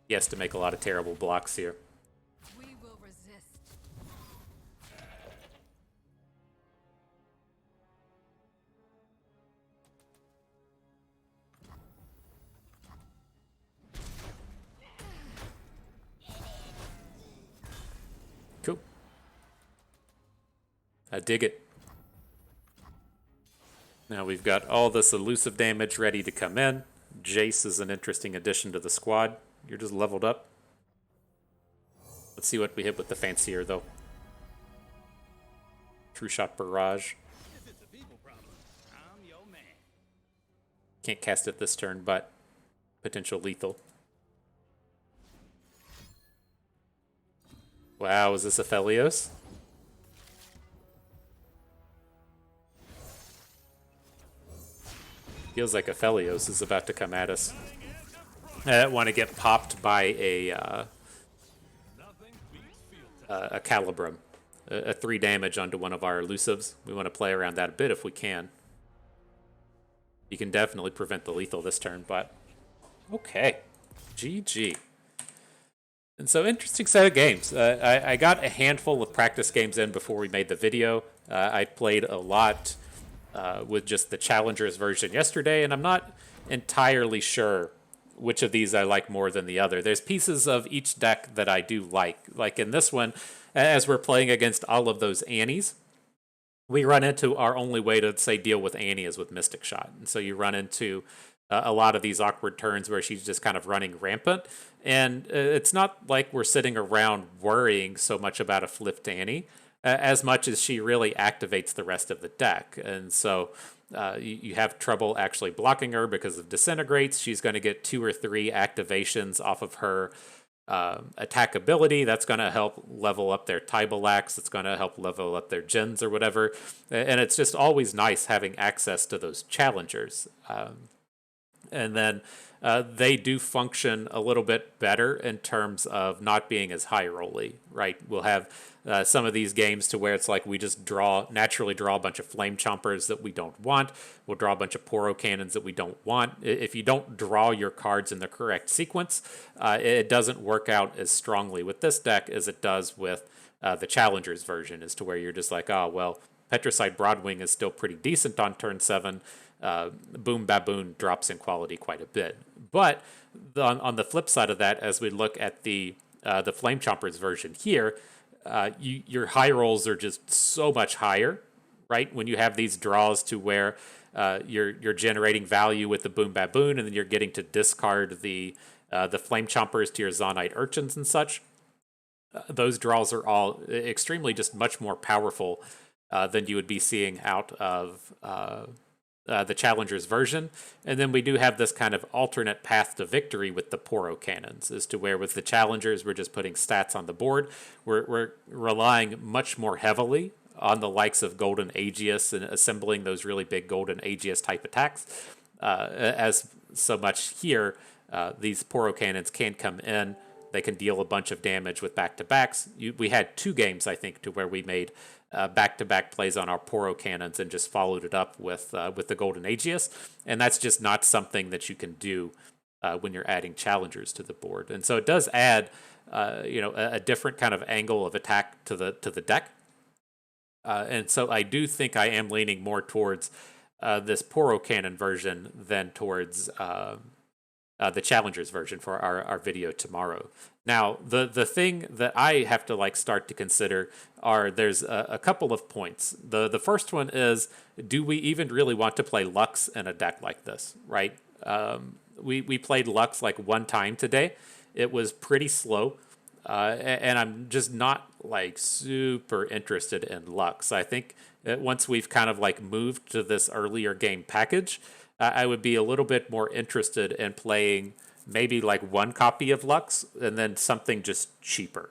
he has to make a lot of terrible blocks here. We will resist. Cool. I dig it. Now we've got all this elusive damage ready to come in. Jayce is an interesting addition to the squad. You're just leveled up. Let's see what we hit with the fancier, though. True Shot Barrage. Can't cast it this turn, but potential lethal. Wow, is this Aphelios? Feels like Aphelios is about to come at us. I want to get popped by a Calibrum. A 3 damage onto one of our elusives. We want to play around that a bit if we can. You can definitely prevent the lethal this turn, but okay. GG. And so, interesting set of games. I got a handful of practice games in before we made the video. I played a lot with just the Challengers version yesterday, and I'm not entirely sure which of these I like more than the other. There's pieces of each deck that I do like. Like in this one, as we're playing against all of those Annies, we run into our only way to, say, deal with Annie is with Mystic Shot. And so you run into a lot of these awkward turns where she's just kind of running rampant. And it's not like we're sitting around worrying so much about a flipped Annie, as much as she really activates the rest of the deck. And so you have trouble actually blocking her because of Disintegrates. She's going to get 2 or 3 activations off of her attack ability. That's going to help level up their Tybalax. It's going to help level up their Gens or whatever. And it's just always nice having access to those challengers. And then they do function a little bit better in terms of not being as high rolly, right? We'll have some of these games to where it's like we just naturally draw a bunch of Flame Chompers that we don't want. We'll draw a bunch of Poro Cannons that we don't want. If you don't draw your cards in the correct sequence, it doesn't work out as strongly with this deck as it does with the Challengers version, as to where you're just like, oh, well, Petricide Broadwing is still pretty decent on turn 7. Boom Baboon drops in quality quite a bit. But on the flip side of that, as we look at the Flame Chompers version here, your high rolls are just so much higher, right? When you have these draws to where you're generating value with the Boom Baboon, and then you're getting to discard the Flame Chompers to your Zonite Urchins and such. Those draws are all extremely just much more powerful than you would be seeing out of the Challengers version. And then we do have this kind of alternate path to victory with the Poro Cannons, as to where with the Challengers, we're just putting stats on the board. We're relying much more heavily on the likes of Golden Aegis and assembling those really big Golden Aegis type attacks. As so much here, these Poro Cannons can come in. They can deal a bunch of damage with back-to-backs. We had 2 games, I think, to where we made back-to-back plays on our Poro cannons and just followed it up with the Golden Aegis, and that's just not something that you can do when you're adding challengers to the board. And so it does add a different kind of angle of attack to the deck. And so I do think I am leaning more towards this Poro cannon version than towards the challengers version for our video tomorrow. Now, the thing that I have to like start to consider there's a couple of points. The first one is, do we even really want to play Lux in a deck like this, right? We played Lux like one time today. It was pretty slow. And I'm just not like super interested in Lux. I think that once we've kind of like moved to this earlier game package, I would be a little bit more interested in playing maybe like one copy of Lux and then something just cheaper.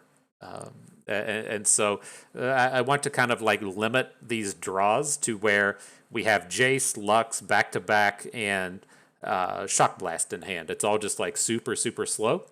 And so I want to kind of like limit these draws to where we have Jayce, Lux back to back, and Shock Blast in hand. It's all just like super, super slow.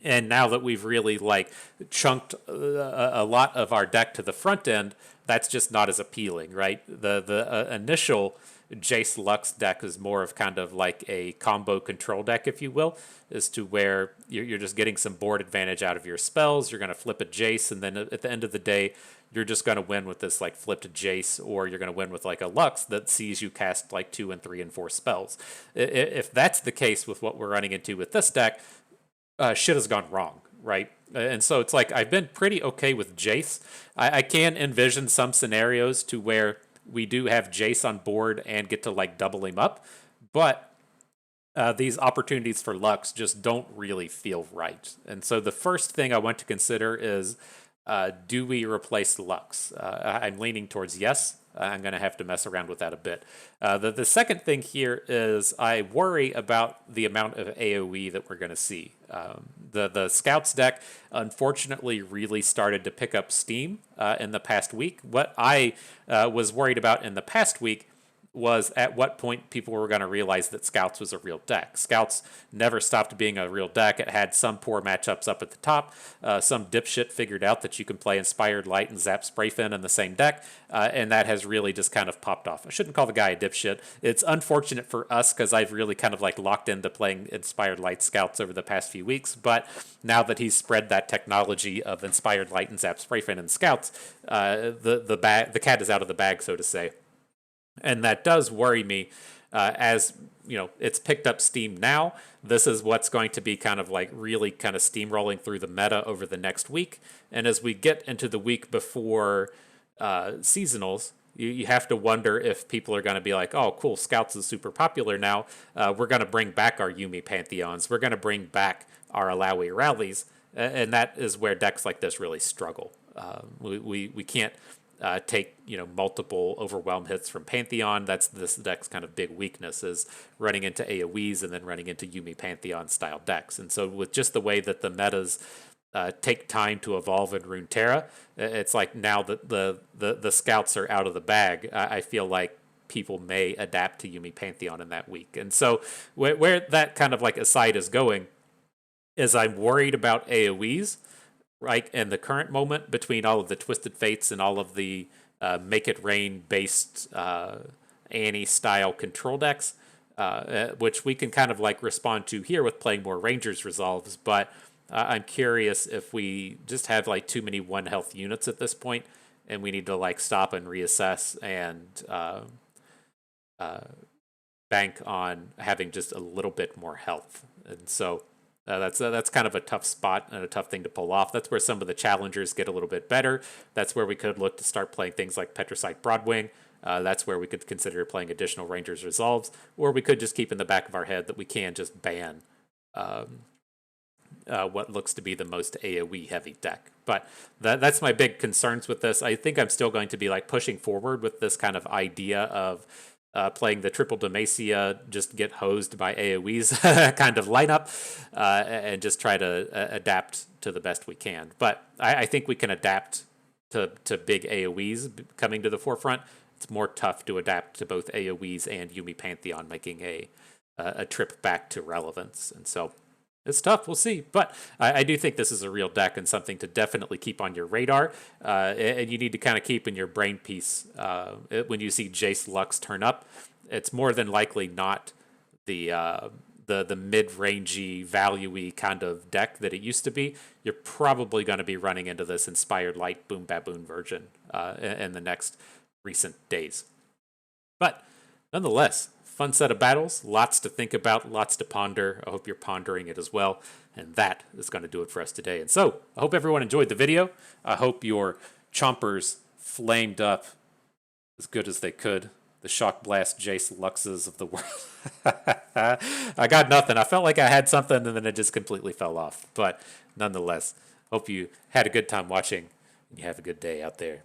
And now that we've really like chunked a lot of our deck to the front end, that's just not as appealing, right? The initial Jayce Lux deck is more of kind of like a combo control deck, if you will, as to where you're just getting some board advantage out of your spells. You're going to flip a Jayce, and then at the end of the day, you're just going to win with this like flipped Jayce, or you're going to win with like a Lux that sees you cast like 2 and 3 and 4 spells. If that's the case with what we're running into with this deck, shit has gone wrong, right? And so it's like I've been pretty okay with Jayce. I can envision some scenarios to where we do have Jayce on board and get to like double him up, but these opportunities for Lux just don't really feel right. And so the first thing I want to consider is, do we replace Lux? I'm leaning towards yes. I'm going to have to mess around with that a bit. The second thing here is I worry about the amount of AoE that we're going to see. The Scouts deck, unfortunately, really started to pick up steam in the past week. What I was worried about in the past week was at what point people were going to realize that Scouts was a real deck. Scouts never stopped being a real deck. It had some poor matchups up at the top. Some dipshit figured out that you can play Inspired Light and Zap Sprayfin in the same deck, and that has really just kind of popped off. I shouldn't call the guy a dipshit. It's unfortunate for us because I've really kind of like locked into playing Inspired Light Scouts over the past few weeks, but now that he's spread that technology of Inspired Light and Zap Sprayfin and Scouts, the cat is out of the bag, so to say. And that does worry me, as you know, it's picked up steam now. This is what's going to be kind of like really kind of steamrolling through the meta over the next week. And as we get into the week before seasonals, you have to wonder if people are going to be like, oh, cool, Scouts is super popular now. We're going to bring back our Yuumi Pantheons. We're going to bring back our Alawi Rallies. And that is where decks like this really struggle. We can't take multiple overwhelm hits from Pantheon. That's this deck's kind of big weakness, is running into AoEs and then running into Yuumi Pantheon style decks. And so with just the way that the metas take time to evolve in Runeterra, it's like now that the Scouts are out of the bag, I feel like people may adapt to Yuumi Pantheon in that week. And so where that kind of like aside is going is I'm worried about AoEs, right, in the current moment between all of the Twisted Fates and all of the Make It Rain based Annie style control decks, which we can kind of like respond to here with playing more Rangers Resolves. But I'm curious if we just have like too many 1 health units at this point, and we need to like stop and reassess and bank on having just a little bit more health. And so that's kind of a tough spot and a tough thing to pull off. That's where some of the challengers get a little bit better. That's where we could look to start playing things like Petricite Broadwing. That's where we could consider playing additional Rangers Resolves, or we could just keep in the back of our head that we can just ban what looks to be the most AoE heavy deck. But that's my big concerns with this. I think I'm still going to be like pushing forward with this kind of idea of playing the triple Demacia, just get hosed by AoEs kind of lineup, and just try to adapt to the best we can. But I think we can adapt to big AoEs coming to the forefront. It's more tough to adapt to both AoEs and Yuumi Pantheon making a trip back to relevance. And so It's tough. We'll see. But I do think this is a real deck and something to definitely keep on your radar. And you need to kind of keep in your brain piece when you see Jayce Lux turn up. It's more than likely not the mid-rangey, value-y kind of deck that it used to be. You're probably going to be running into this Inspired Light Boom Baboon version in the next recent days. But nonetheless, fun set of battles, lots to think about, lots to ponder. I hope you're pondering it as well. And that is going to do it for us today. And so, I hope everyone enjoyed the video. I hope your chompers flamed up as good as they could. The Shock Blast Jayce Luxes of the world. I got nothing. I felt like I had something and then it just completely fell off. But nonetheless, hope you had a good time watching and you have a good day out there.